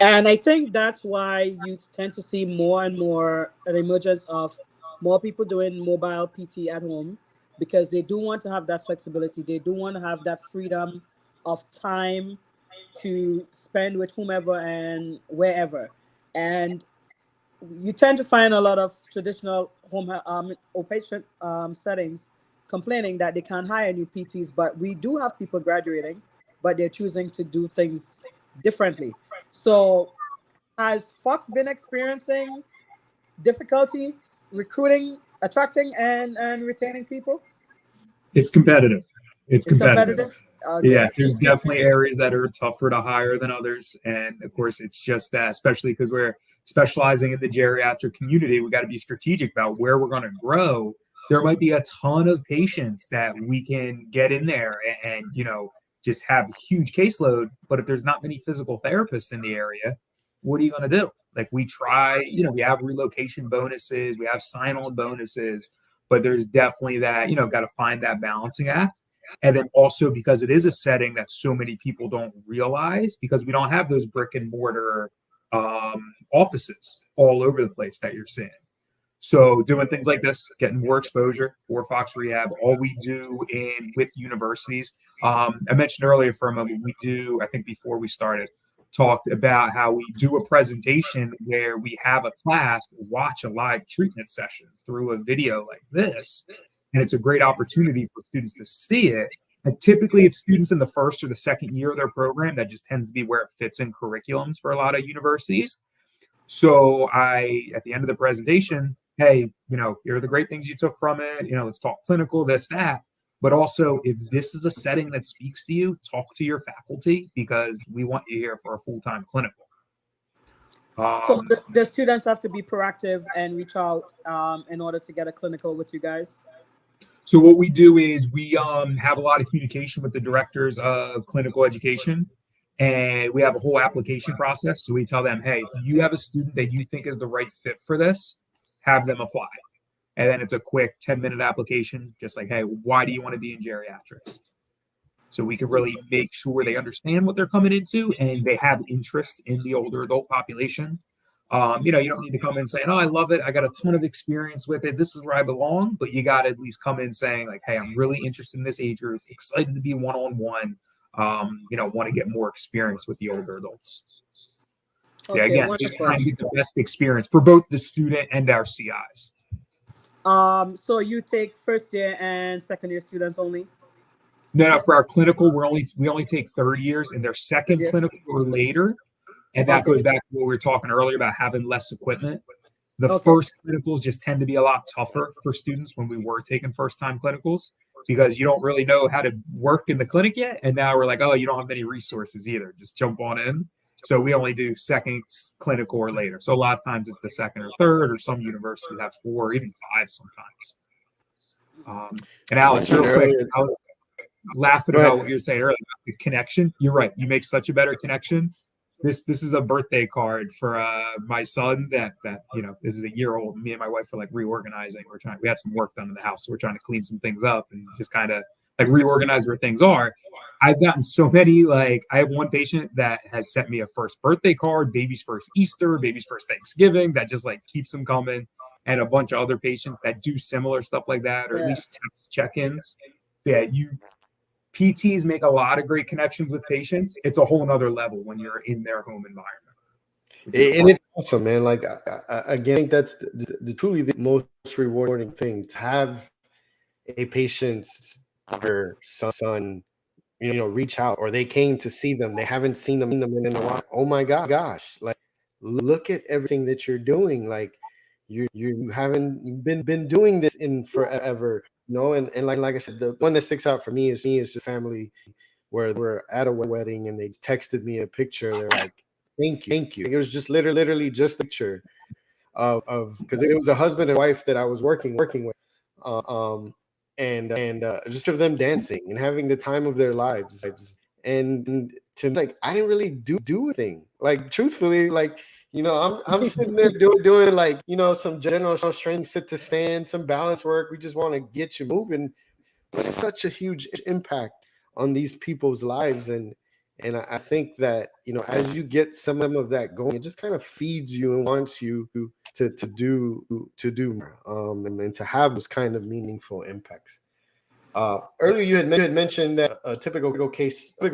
And I think that's why you tend to see more and more an emergence of more people doing mobile PT at home, because they do want to have that flexibility. They do want to have that freedom of time to spend with whomever and wherever. And you tend to find a lot of traditional home outpatient settings complaining that they can't hire new PTs, but we do have people graduating, but they're choosing to do things differently. So has Fox been experiencing difficulty recruiting, attracting, and retaining people?
It's competitive. It's
It's
competitive.
competitive. Okay.
Yeah, there's definitely areas that are tougher to hire than others. And of course, it's just that, especially because we're specializing in the geriatric community, we got to be strategic about where we're going to grow. There might be a ton of patients that we can get in there and just have a huge caseload. But if there's not many physical therapists in the area, what are you going to do? Like, we try, we have relocation bonuses, we have sign-on bonuses, but there's definitely that, got to find that balancing act. And then also, because it is a setting that so many people don't realize, because we don't have those brick and mortar offices all over the place that you're seeing. So doing things like this, getting more exposure for Fox Rehab, all we do with universities. I mentioned earlier for a moment, we do, I think before we started, talked about how we do a presentation where we have a class watch a live treatment session through a video like this. And it's a great opportunity for students to see it. And typically it's students in the first or the second year of their program. That just tends to be where it fits in curriculums for a lot of universities. So at the end of the presentation, hey, here are the great things you took from it. Let's talk clinical, this, that. But also, if this is a setting that speaks to you, talk to your faculty, because we want you here for a full-time clinical.
So the students have to be proactive and reach out in order to get a clinical with you guys?
So what we do is we have a lot of communication with the directors of clinical education. And we have a whole application process. So we tell them, hey, if you have a student that you think is the right fit for this, have them apply. And then it's a quick 10-minute application, just like, hey, why do you want to be in geriatrics? So we can really make sure they understand what they're coming into and they have interest in the older adult population. You don't need to come in saying, oh, I love it. I got a ton of experience with it. This is where I belong. But you got to at least come in saying like, hey, I'm really interested in this age group, excited to be one-on-one. Want to get more experience with the older adults.
Okay,
yeah, again, just trying to get the best experience for both the student and our CIs.
So you take first year and second year students only?
No, for our clinical, we only take third years, and their second clinical or later, and that goes back to what we were talking earlier about having less equipment. The first clinicals just tend to be a lot tougher for students when we were taking first-time clinicals, because you don't really know how to work in the clinic yet. And now we're like, oh, you don't have many resources either. Just jump on in. So we only do second clinical or later. So a lot of times it's the second or third, or some universities have 4 or even 5 sometimes. And Alex, real quick, I was laughing about what you were saying earlier about the connection. You're right. You make such a better connection. This is a birthday card for my son that this is a year old. Me and my wife are like reorganizing. We had some work done in the house, so we're trying to clean some things up and just kind of like reorganize where things are. I've gotten so many, like I have one patient that has sent me a first birthday card, baby's first Easter, baby's first Thanksgiving, that just like keeps them coming, and a bunch of other patients that do similar stuff like that, or at least text check-ins. Yeah, PTs make a lot of great connections with patients. It's a whole nother level when you're in their home environment.
And it's awesome, man. Like, again, that's truly the most rewarding thing, to have a patient's daughter, son, reach out, or they came to see them. They haven't seen them in a while. Oh my gosh. Like, look at everything that you're doing. Like, you haven't been doing this in forever. And like I said, the one that sticks out for me is the family where we're at a wedding and they texted me a picture. They're like, thank you. It was just literally just a picture of because it was a husband and wife that I was working with, and just of them dancing and having the time of their lives. And to like, I didn't really do a thing. Like, truthfully, like, I'm sitting there doing like, some general strength, sit to stand, some balance work. We just want to get you moving. It's such a huge impact on these people's lives. And I think that, as you get some of that going, it just kind of feeds you and wants you to do more, and to have those kind of meaningful impacts. Earlier you had mentioned that a typical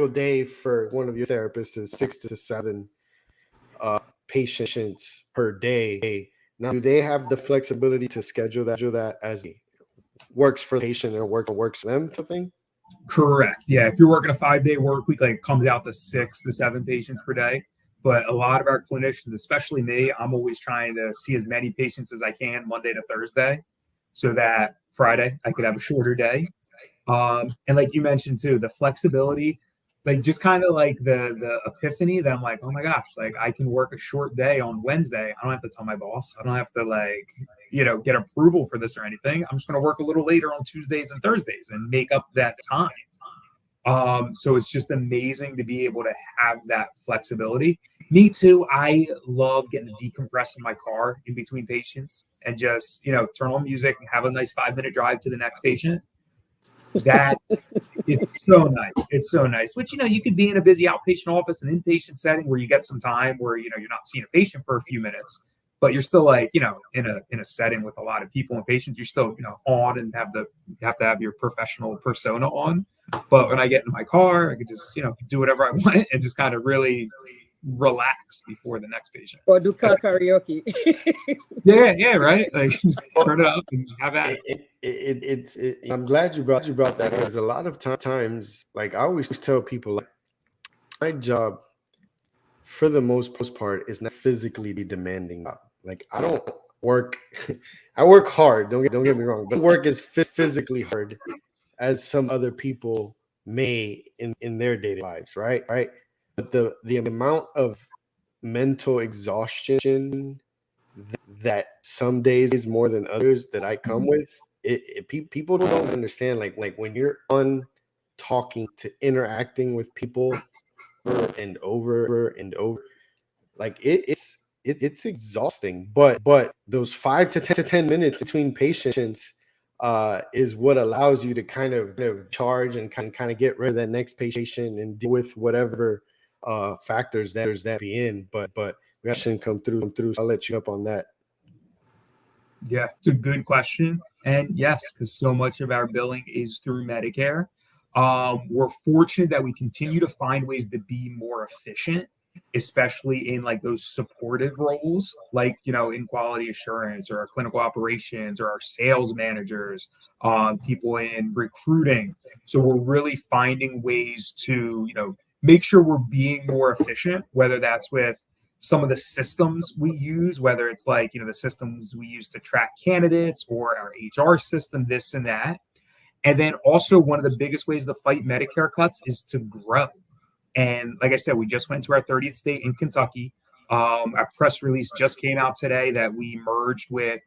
day for one of your therapists is 6 to 7 patients per day. Now, do they have the flexibility to schedule that as it works for the patient and works for them to think?
Correct. Yeah. If you're working a 5-day work week, like it comes out to 6 to 7 patients per day. But a lot of our clinicians, especially me, I'm always trying to see as many patients as I can Monday to Thursday, so that Friday I could have a shorter day. And like you mentioned too, the flexibility, like just kind of like the epiphany that I'm like, oh my gosh, like I can work a short day on Wednesday. I don't have to tell my boss. I don't have to get approval for this or anything. I'm just going to work a little later on Tuesdays and Thursdays and make up that time. So it's just amazing to be able to have that flexibility. Me too. I love getting to decompress in my car in between patients and just, turn on music and have a nice 5-minute drive to the next patient. It's so nice. It's so nice. Which, you could be in a busy outpatient office, an inpatient setting where you get some time where, you're not seeing a patient for a few minutes. but you're still like, in a setting with a lot of people and patients, you're still, on and you have to have your professional persona on. But when I get in my car, I can just, do whatever I want and just kind of really relax before the next patient.
Or do karaoke.
Yeah, right. Like just turn it up and have at
it. I'm glad you brought that up, because a lot of times, like I always tell people, like, my job, for the most part, is not physically demanding. Like I don't work, I work hard. Don't get me wrong, but work is physically hard, as some other people may in their daily lives, right? But the amount of mental exhaustion that some days more than others that I come with, people don't understand. Like when you're on talking to interacting with people over and over, like it's exhausting. But those 5 to 10 minutes between patients is what allows you to kind of charge and kind of get rid of that next patient and deal with whatever factors that be in. But we shouldn't come through. So I'll let you up on that.
Yeah, it's a good question. And yes, because so much of our billing is through Medicare. We're fortunate that we continue to find ways to be more efficient, especially in like those supportive roles, like, in quality assurance or our clinical operations or our sales managers, people in recruiting. So we're really finding ways to, make sure we're being more efficient, whether that's with some of the systems we use, whether it's like, the systems we use to track candidates or our HR system, this and that. And then also one of the biggest ways to fight Medicare cuts is to grow. And like I said, we just went to our 30th state in Kentucky. Our press release just came out today that we merged with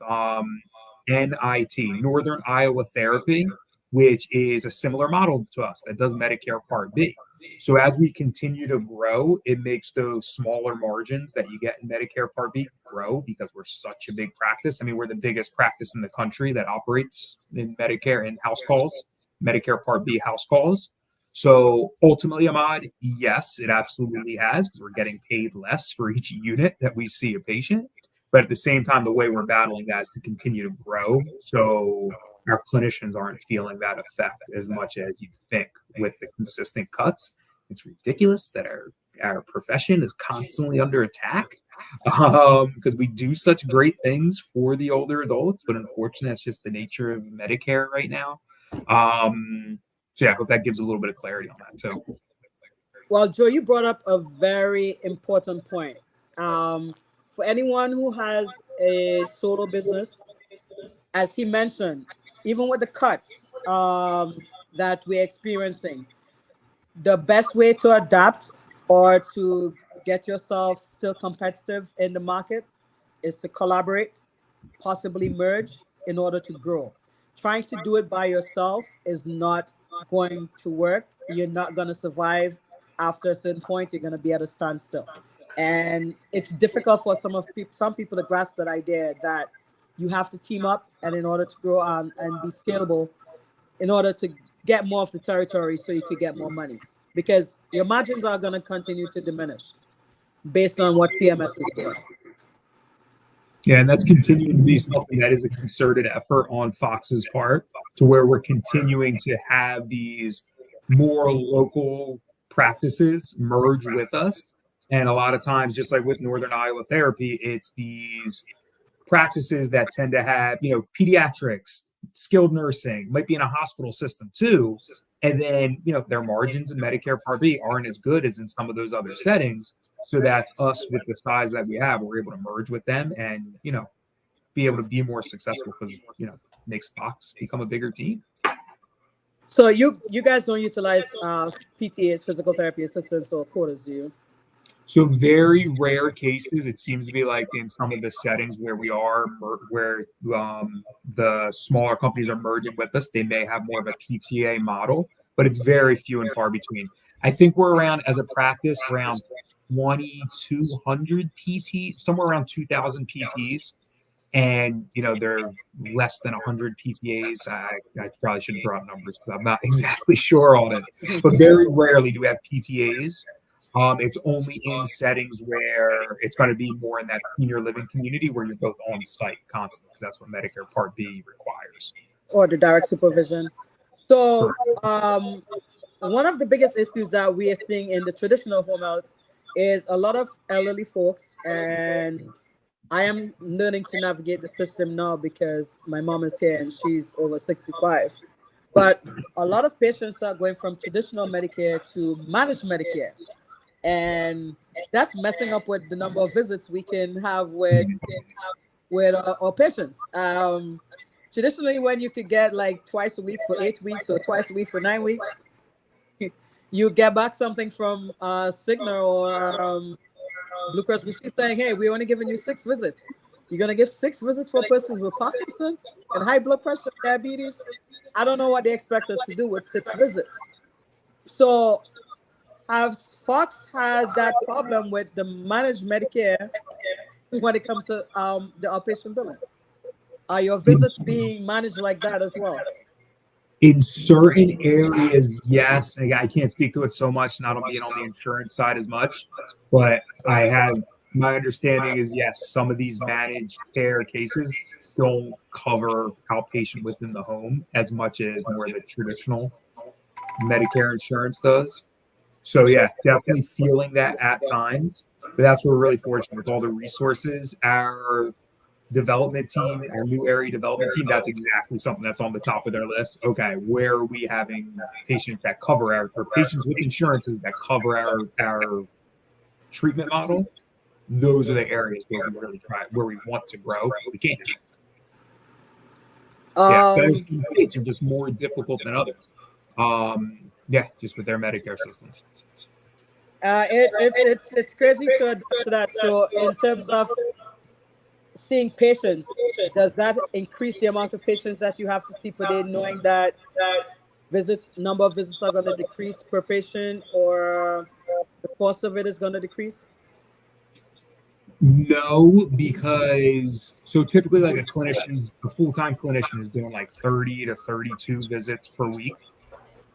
NIT, Northern Iowa Therapy, which is a similar model to us that does Medicare Part B. So as we continue to grow, it makes those smaller margins that you get in Medicare Part B grow, because we're such a big practice. I mean, we're the biggest practice in the country that operates in Medicare and house calls, Medicare Part B house calls. So ultimately, Ahmad, yes, it absolutely has, because we're getting paid less for each unit that we see a patient. But at the same time, the way we're battling that is to continue to grow. So our clinicians aren't feeling that effect as much as you think with the consistent cuts. It's ridiculous that our profession is constantly under attack, because we do such great things for the older adults, but unfortunately, that's just the nature of Medicare right now. So yeah, I hope that gives a little bit of clarity on that too.
Well, Joe, you brought up a very important point. For anyone who has a solo business, as he mentioned, even with the cuts that we're experiencing, the best way to adapt or to get yourself still competitive in the market is to collaborate, possibly merge in order to grow. Trying to do it by yourself is not going to work. You're not going to survive. After a certain point, you're going to be at a standstill. And it's difficult for some people to grasp that idea that you have to team up, and in order to grow and be scalable, in order to get more of the territory so you could get more money, because your margins are going to continue to diminish based on what CMS is doing.
Yeah, and that's continuing to be something that is a concerted effort on Fox's part, to where we're continuing to have these more local practices merge with us. And a lot of times, just like with Northern Iowa Therapy, it's these practices that tend to have, pediatrics, skilled nursing, might be in a hospital system too. And then, their margins in Medicare Part B aren't as good as in some of those other settings. So that's us, with the size that we have, we're able to merge with them and, be able to be more successful, because, makes Fox become a bigger team.
So you guys don't utilize PTAs, physical therapy assistants, or quotas, do you?
So very rare cases, it seems to be like in some of the settings where we are, where the smaller companies are merging with us, they may have more of a PTA model, but it's very few and far between. I think we're around, as a practice, around 2,200 PT, somewhere around 2,000 PTs. And, there are less than 100 PTAs. I probably shouldn't throw out numbers because I'm not exactly sure on it. But very rarely do we have PTAs. It's only in settings where it's going to be more in that senior living community where you're both on site constantly, because that's what Medicare Part B requires.
Or the direct supervision. So
Correct.
one of the biggest issues that we are seeing in the traditional home health is a lot of elderly folks, and I am learning to navigate the system now because my mom is here and she's over 65. But a lot of patients are going from traditional Medicare to managed Medicare, and that's messing up with the number of visits we can have with our patients. Traditionally, when you could get like twice a week for 8 weeks or twice a week for 9 weeks, you get back something from Cigna or Blue Cross Blue Shield saying, "Hey, we're only giving you 6 visits. You're gonna give 6 visits for persons with Parkinson's and high blood pressure, diabetes." I don't know what they expect us to do with 6 visits. So, have Fox had that problem with the managed Medicare when it comes to the outpatient billing? Are your visits being managed like that as well?
In certain areas, yes. I can't speak to it so much, not on being on the insurance side as much, but I have my understanding is yes, some of these managed care cases don't cover outpatient within the home as much as more of the traditional Medicare insurance does. So yeah, definitely feeling that at times. But that's what we're really fortunate with all the resources. Our development team, our new area development team, that's exactly something that's on the top of their list. Okay, where are we having patients that cover or patients with insurances that cover our treatment model? Those are the areas where we really where we want to grow. We can't. Yeah, so some states are just more difficult than others. Yeah, just with their Medicare systems.
It's crazy to adapt to that. So in terms of seeing patients, does that increase the amount of patients that you have to see per day, knowing that number of visits are going to decrease per patient, or the cost of it is going to decrease?
No, because so typically like a full-time clinician is doing like 30 to 32 visits per week.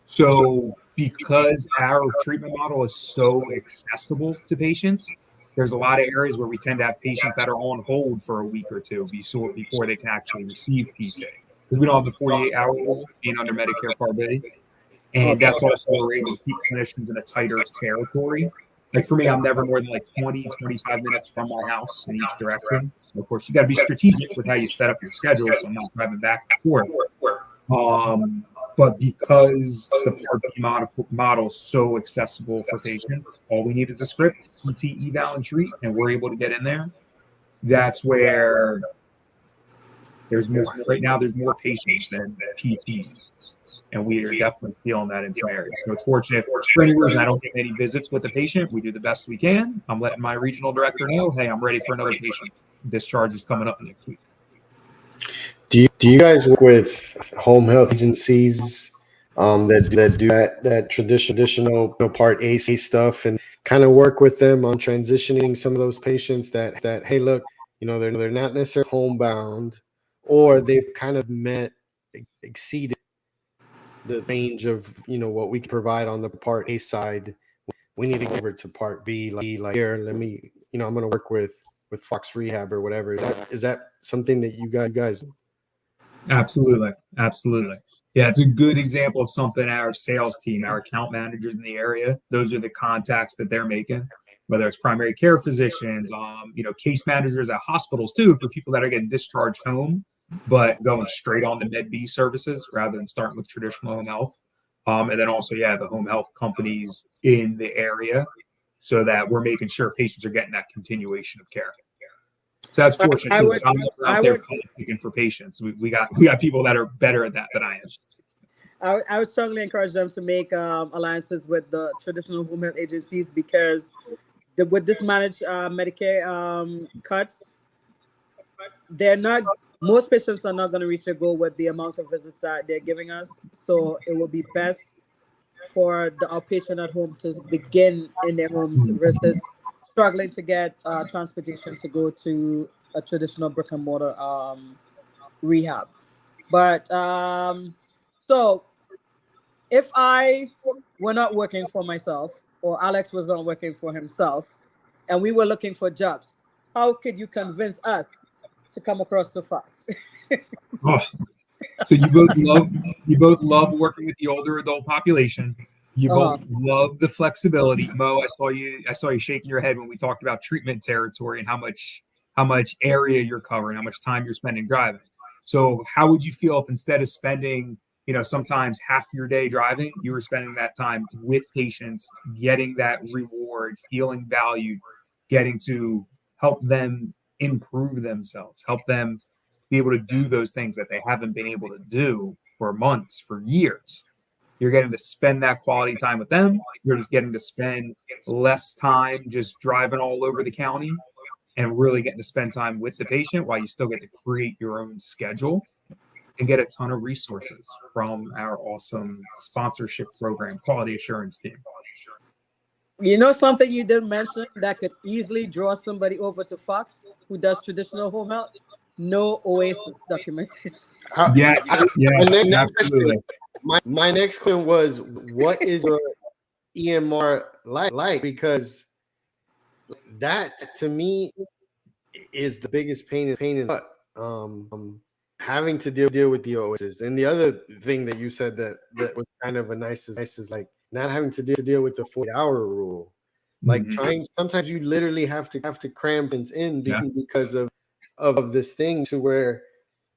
So because our treatment model is so accessible to patients, there's a lot of areas where we tend to have patients that are on hold for a week or two before they can actually receive PT. Because we don't have the 48-hour rule being under Medicare Part B. And that's also where we're able to keep clinicians in a tighter territory. Like for me, I'm never more than like 20, 25 minutes from my house in each direction. So of course, you got to be strategic with how you set up your schedule. So I'm not driving back and forth. But because the Part B model is so accessible for patients, all we need is a script, PT, eval, and treat, and we're able to get in there. That's where there's more. Right now, there's more patients than PTs, and we are definitely feeling that in some areas. So it's fortunate for any reason I don't get any visits with the patient. We do the best we can. I'm letting my regional director know, hey, I'm ready for another patient. Discharge is coming up next week.
Do you guys work with home health agencies that do that traditional Part A stuff and kind of work with them on transitioning some of those patients that hey, look, they're not necessarily homebound, or they've kind of exceeded the range of what we can provide on the Part A side. We need to go over to Part B. Like here, let me, I'm going to work with Fox Rehab or whatever. Is that something that you guys do?
Absolutely. Yeah, it's a good example of something our sales team, our account managers in the area, those are the contacts that they're making, whether it's primary care physicians, case managers at hospitals too, for people that are getting discharged home, but going straight on to Med B services rather than starting with traditional home health. And then also, the home health companies in the area so that we're making sure patients are getting that continuation of care. So that's fortunate too. I'm out there looking for patients. We got people that are better at that than I am.
I would strongly encourage them to make alliances with the traditional home health agencies, because with this managed Medicare cuts, most patients are not going to reach their goal with the amount of visits that they're giving us. So it will be best for the outpatient at home to begin in their homes versus struggling to get transportation to go to a traditional brick and mortar rehab. But so if I were not working for myself or Alex was not working for himself, and we were looking for jobs, how could you convince us to come across to Fox?
Oh, so you both love working with the older adult population. You
Uh-huh.
both love the flexibility. Mo, I saw you shaking your head when we talked about treatment territory and how much area you're covering, how much time you're spending driving. So how would you feel if instead of spending, sometimes half your day driving, you were spending that time with patients, getting that reward, feeling valued, getting to help them improve themselves, help them be able to do those things that they haven't been able to do for months, for years. You're getting to spend that quality time with them. You're just getting to spend less time just driving all over the county and really getting to spend time with the patient while you still get to create your own schedule and get a ton of resources from our awesome sponsorship program, quality assurance team.
You know something you didn't mention that could easily draw somebody over to Fox who does traditional home health? No Oasis documentation.
How,
Yes,
my
yes,
next question,
absolutely.
my next question was, what is your EMR like? Because that to me is the biggest pain in the butt. Having to deal with the OSs. And the other thing that you said that was kind of a nice is like not having to deal with the 40-hour rule. Like sometimes you literally have to cram things in
Yeah.
because of this thing, to where,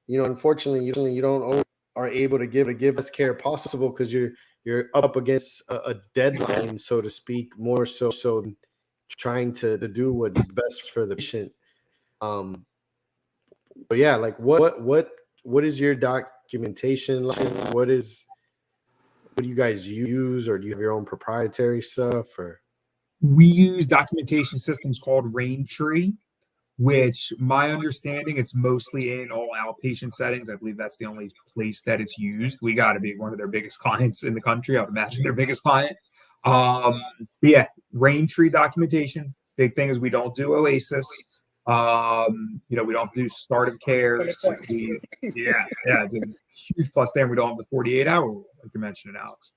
unfortunately you don't always are able to give us care possible, because you're up against a deadline, so to speak, more so than trying to do what's best for the patient. But yeah, like what is your documentation like? What do you guys use, or do you have your own proprietary stuff? Or
We use documentation systems called Raintree, which my understanding, it's mostly in all outpatient settings. I believe that's the only place that it's used. We got to be one of their biggest clients in the country. I would imagine their biggest client. But yeah, Raintree documentation. Big thing is we don't do Oasis. We don't do start of cares. Yeah, it's a huge plus there. And we don't have the 48-hour rule, like you mentioned, Alex.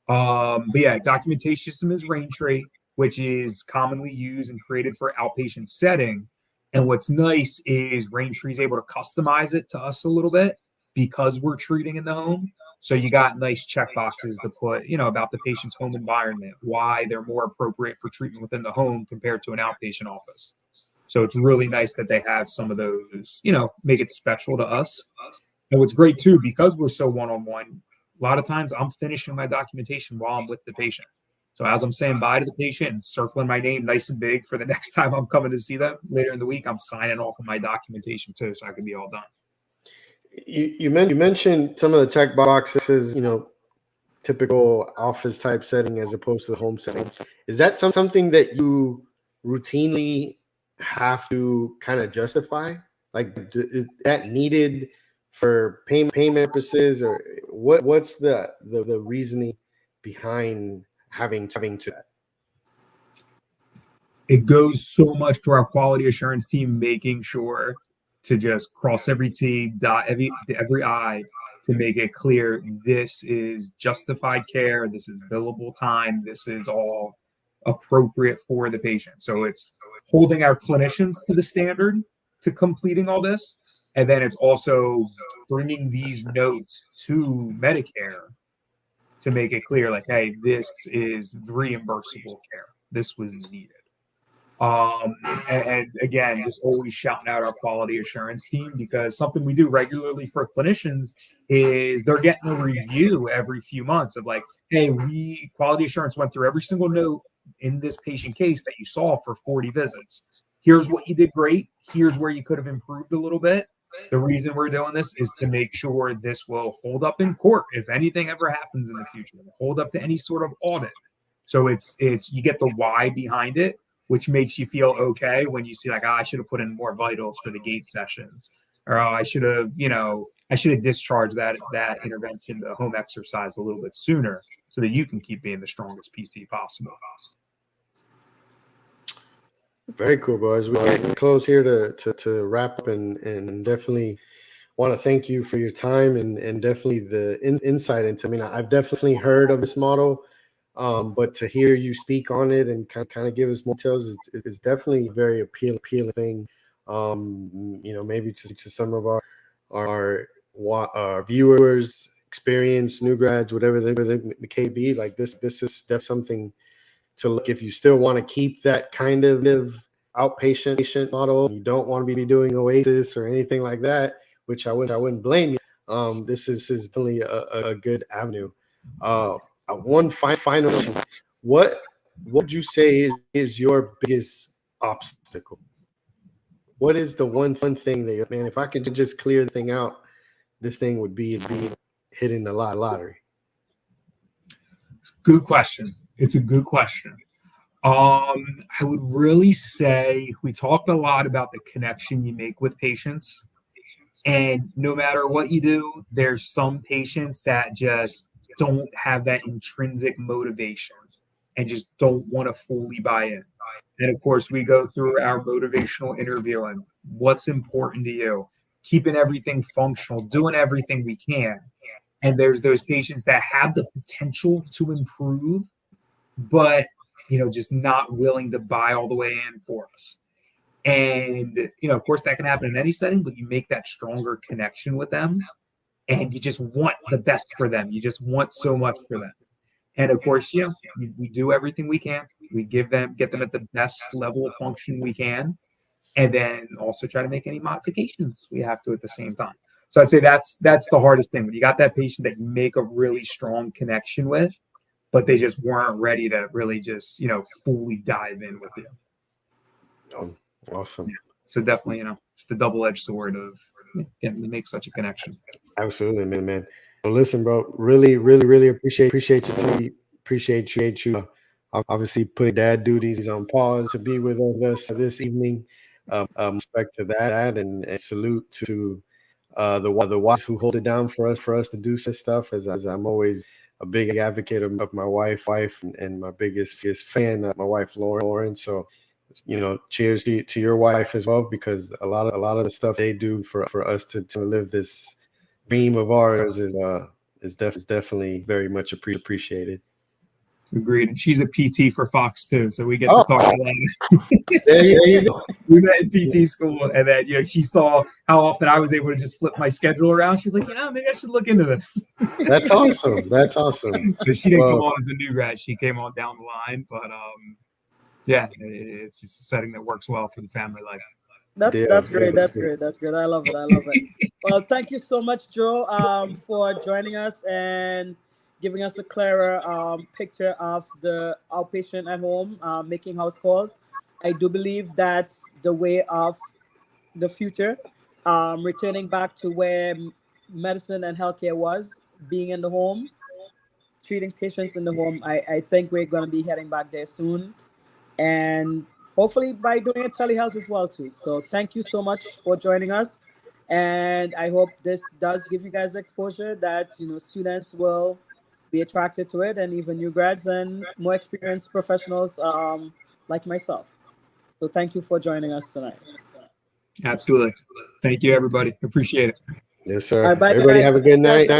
But yeah, documentation system is Raintree, which is commonly used and created for outpatient setting. And what's nice is Raintree is able to customize it to us a little bit because we're treating in the home. So you got nice check boxes to put, about the patient's home environment, why they're more appropriate for treatment within the home compared to an outpatient office. So it's really nice that they have some of those, make it special to us. And what's great too, because we're so one-on-one, a lot of times I'm finishing my documentation while I'm with the patient. So as I'm saying bye to the patient and circling my name nice and big for the next time I'm coming to see them later in the week, I'm signing off on my documentation too, so I can be all done.
you mentioned some of the check boxes, typical office type setting as opposed to the home setting. Is that something that you routinely have to kind of justify? Like, is that needed for payment purposes, or what's the reasoning behind having to that?
It goes so much to our quality assurance team making sure to just cross every T, dot every I, to make it clear this is justified care, this is billable time, this is all appropriate for the patient. So it's holding our clinicians to the standard to completing all this. And then it's also bringing these notes to Medicare to make it clear, like, hey, this is reimbursable care. This was needed. And again, just always shouting out our quality assurance team, because something we do regularly for clinicians is they're getting a review every few months of like, hey, we quality assurance went through every single note in this patient case that you saw for 40 visits. Here's what you did great. Here's where you could have improved a little bit. The reason we're doing this is to make sure this will hold up in court if anything ever happens in the future, hold up to any sort of audit. So it's you get the why behind it, which makes you feel okay when you see like, I should have put in more vitals for the gait sessions, or I should have discharged that intervention, the home exercise, a little bit sooner, so that you can keep being the strongest PT possible.
Very cool, boys. We close here to wrap up, and definitely want to thank you for your time and definitely the insight into. I mean, I've definitely heard of this model. But to hear you speak on it and kind of give us more details is definitely a very appealing thing. Maybe to some of our viewers, experienced new grads, whatever they may be, like this is that's something to look. If you still want to keep that kind of outpatient model, you don't want to be doing Oasis or anything like that, which I wouldn't blame you. This is definitely a good avenue. One final question. What would you say is your biggest obstacle? What is the one thing that, man, if I could just clear the thing out, this thing would be hitting the lottery?
Good question. It's a good question. I would really say we talked a lot about the connection you make with patients. And no matter what you do, there's some patients that just don't have that intrinsic motivation and just don't want to fully buy in. And of course, we go through our motivational interviewing. What's important to you? Keeping everything functional, doing everything we can. And there's those patients that have the potential to improve, but just not willing to buy all the way in for us. And of course, that can happen in any setting, but you make that stronger connection with them, and you just want the best for them. You just want so much for them. And of course, we do everything we can. We get them at the best level of function we can, and then also try to make any modifications we have to at the same time. So I'd say that's the hardest thing. When you got that patient that you make a really strong connection with, but they just weren't ready to really just fully dive in with you.
Awesome.
So definitely, it's the double-edged sword of getting to make such a connection.
Absolutely, man. Well, listen, bro, really appreciate you. Appreciate you. Obviously putting dad duties on pause to be with us this evening. Respect to that, and salute to the wives who hold it down for us to do this stuff. As I'm always a big advocate of my wife, and my biggest fan, my wife Lauren. So, cheers to your wife as well, because a lot of the stuff they do for us to live this dream of ours is definitely very much appreciated.
Agreed. And she's a PT for Fox too, so we get to talk a lot.
There you go.
We met in PT school, and then she saw how often I was able to just flip my schedule around. She's like, maybe I should look into this.
That's awesome.
So she didn't come on as a new grad; she came on down the line. But it's just a setting that works well for the family life.
That's great. That's great. I love it. Well, thank you so much, Joe, for joining us and giving us a clearer picture of the outpatient at home, making house calls. I do believe that's the way of the future, returning back to where medicine and healthcare was, being in the home, treating patients in the home. I think we're going to be heading back there soon, and hopefully by doing a telehealth as well too. So thank you so much for joining us, and I hope this does give you guys exposure that students will be attracted to it, and even new grads and more experienced professionals like myself. So thank you for joining us tonight.
Absolutely. Thank you, everybody. Appreciate it.
Yes, sir.
All right, bye,
Everybody
guys.
have a good night.